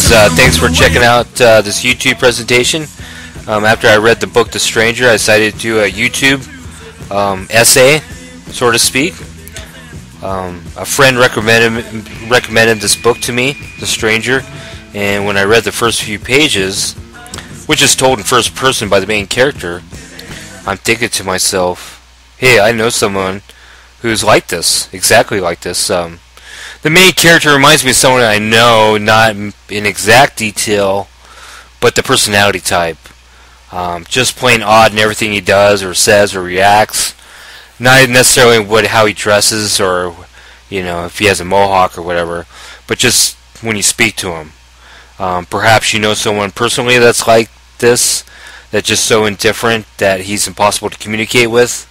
guys, thanks for checking out this YouTube presentation. After I read the book The Stranger, I decided to do a YouTube essay, so to speak. A friend recommended this book to me, The Stranger, and when I read the first few pages, which is told in first person by the main character, I'm thinking to myself, hey, I know someone who's like this, exactly like this. The main character reminds me of someone I know, not in exact detail, but the personality type. Just plain odd in everything he does or says or reacts. Not necessarily how he dresses or, if he has a mohawk or whatever, but just when you speak to him. Perhaps you know someone personally that's like this, that's just so indifferent that he's impossible to communicate with.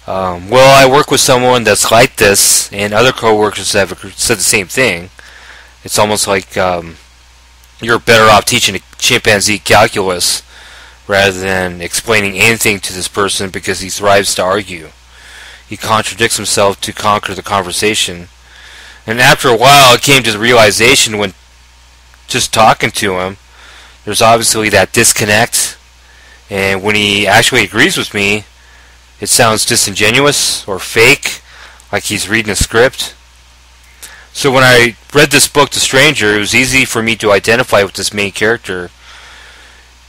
Well, I work with someone that's like this, and other coworkers have said the same thing. It's almost like you're better off teaching a chimpanzee calculus rather than explaining anything to this person because he thrives to argue. He contradicts himself to conquer the conversation. And after a while, I came to the realization when just talking to him, there's obviously that disconnect. And when he actually agrees with me, it sounds disingenuous or fake, like he's reading a script. So when I read this book, The Stranger, it was easy for me to identify with this main character.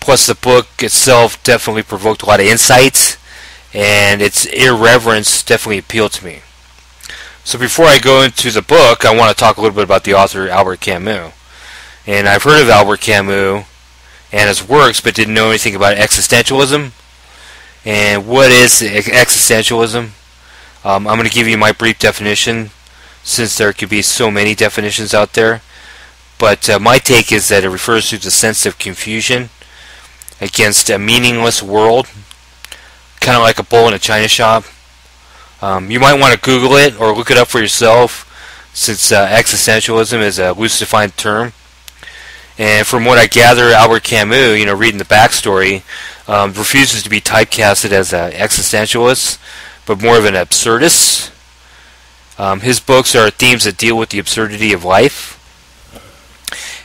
Plus the book itself definitely provoked a lot of insight, and its irreverence definitely appealed to me. So before I go into the book, I want to talk a little bit about the author Albert Camus. And I've heard of Albert Camus and his works, but didn't know anything about existentialism. And what is existentialism? I'm going to give you my brief definition, since there could be so many definitions out there. But my take is that it refers to the sense of confusion against a meaningless world, kind of like a bull in a china shop. You might want to Google it or look it up for yourself, since existentialism is a loose defined term. And from what I gather, Albert Camus, reading the backstory, refuses to be typecasted as an existentialist, but more of an absurdist. His books are themes that deal with the absurdity of life.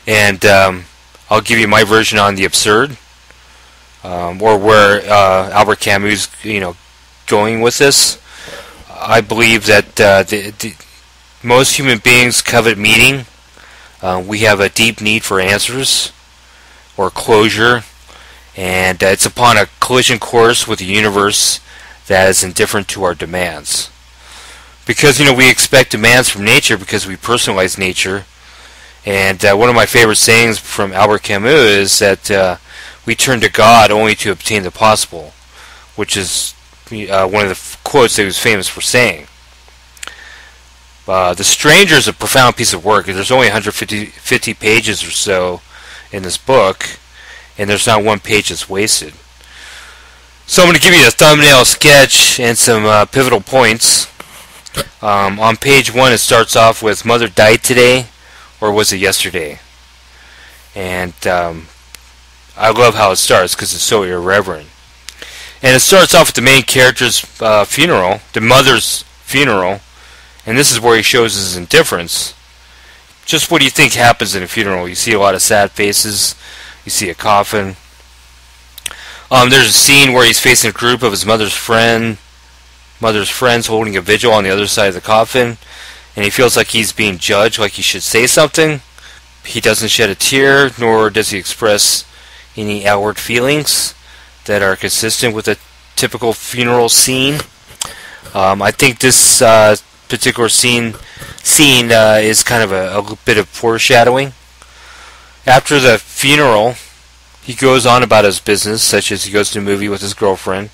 And I'll give you my version on the absurd, or where Albert Camus is, going with this. I believe that most human beings covet meaning. We have a deep need for answers or closure, and it's upon a collision course with a universe that is indifferent to our demands. Because we expect demands from nature because we personalize nature, and one of my favorite sayings from Albert Camus is that we turn to God only to obtain the possible, which is one of the quotes that he was famous for saying. The Stranger is a profound piece of work. There's only 150 pages or so in this book, and there's not one page that's wasted. So I'm going to give you a thumbnail sketch and some pivotal points. On page 1, it starts off with "Mother died today, or was it yesterday?" And I love how it starts because it's so irreverent. And it starts off with the main character's funeral, the mother's funeral. And this is where he shows his indifference. Just what do you think happens in a funeral? You see a lot of sad faces. You see a coffin. There's a scene where he's facing a group of his mother's friends holding a vigil on the other side of the coffin. And he feels like he's being judged, like he should say something. He doesn't shed a tear, nor does he express any outward feelings that are consistent with a typical funeral scene. I think this particular scene is kind of a bit of foreshadowing. After the funeral, he goes on about his business, such as he goes to a movie with his girlfriend,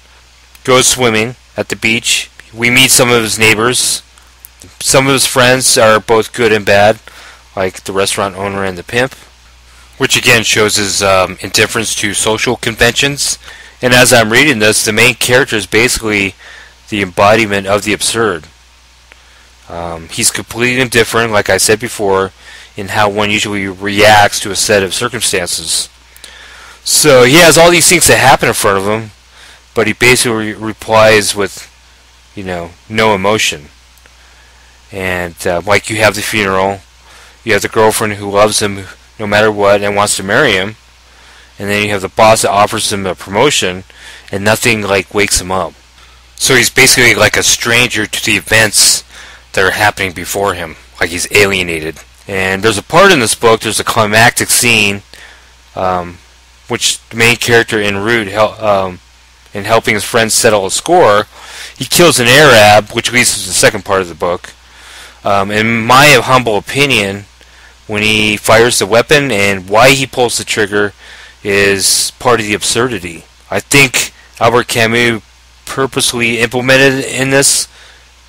goes swimming at the beach. We meet some of his neighbors. Some of his friends are both good and bad, like the restaurant owner and the pimp, which again shows his indifference to social conventions. And as I'm reading this, the main character is basically the embodiment of the absurd. He's completely indifferent, like I said before, in how one usually reacts to a set of circumstances. So he has all these things that happen in front of him, but he basically replies with, no emotion. And like you have the funeral, you have the girlfriend who loves him, no matter what and wants to marry him. And then you have the boss that offers him a promotion and nothing like wakes him up. So he's basically like a stranger to the events that are happening before him, like he's alienated. And there's a part in this book, there's a climactic scene, which the main character en route in helping his friend settle a score, he kills an Arab, which leads to the second part of the book. In my humble opinion, when he fires the weapon and why he pulls the trigger is part of the absurdity. I think Albert Camus purposely implemented in this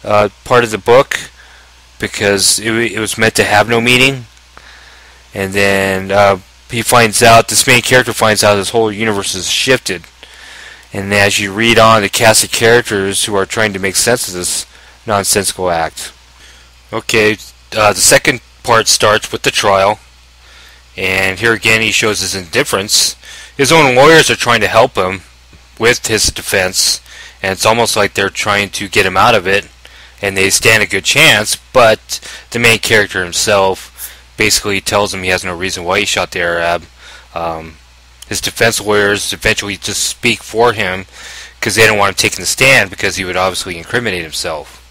part of the book because it was meant to have no meaning. And then he finds out, this main character finds out this whole universe is shifted. And as you read on, the cast of characters who are trying to make sense of this nonsensical act. Okay, the second part starts with the trial. And here again he shows his indifference. His own lawyers are trying to help him with his defense, and it's almost like they're trying to get him out of it, and they stand a good chance, but the main character himself basically tells him he has no reason why he shot the Arab. His defense lawyers eventually just speak for him because they don't want him taking the stand because he would obviously incriminate himself.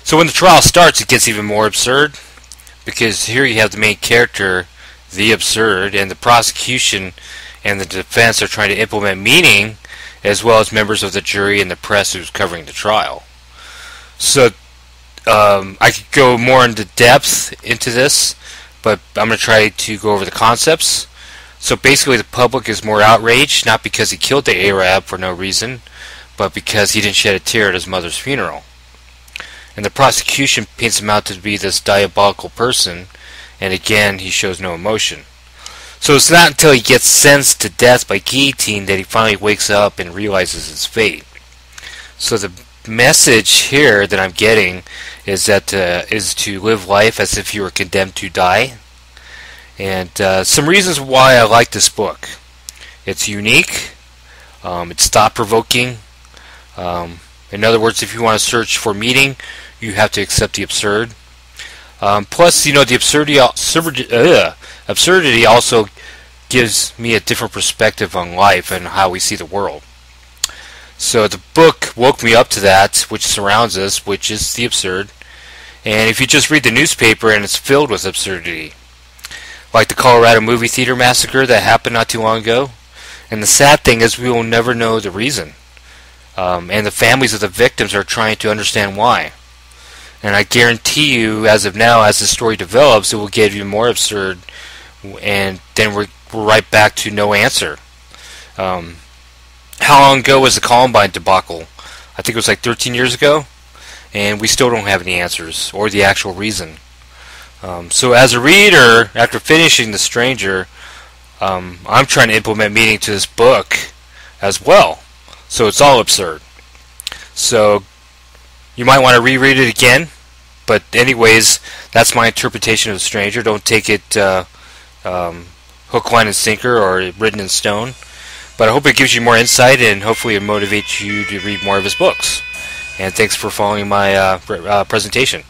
So when the trial starts, it gets even more absurd, because here you have the main character, the absurd, and the prosecution and the defense are trying to implement meaning, as well as members of the jury and the press who's covering the trial. So I could go more into depth into this, but I'm going to try to go over the concepts. So basically the public is more outraged, not because he killed the Arab for no reason, but because he didn't shed a tear at his mother's funeral. And the prosecution paints him out to be this diabolical person, and again he shows no emotion. So it's not until he gets sentenced to death by guillotine that he finally wakes up and realizes his fate. So the message here that I'm getting is that is to live life as if you were condemned to die. And some reasons why I like this book. It's unique. It's thought-provoking. In other words, if you want to search for meaning, you have to accept the absurd. Plus, the absurdity also gives me a different perspective on life and how we see the world. So the book woke me up to that which surrounds us, which is the absurd. And if you just read the newspaper, and it's filled with absurdity, like the Colorado movie theater massacre that happened not too long ago. And the sad thing is we will never know the reason. And the families of the victims are trying to understand why. And I guarantee you, as of now, as the story develops, it will get even more absurd, and then we're right back to no answer. How long ago was the Columbine debacle? I think it was like 13 years ago, and we still don't have any answers or the actual reason. So as a reader, after finishing The Stranger, I'm trying to implement meaning to this book as well. So it's all absurd. So you might want to reread it again, but anyways, that's my interpretation of The Stranger. Don't take it hook, line, and sinker, or written in stone. But I hope it gives you more insight, and hopefully it motivates you to read more of his books. And thanks for following my presentation.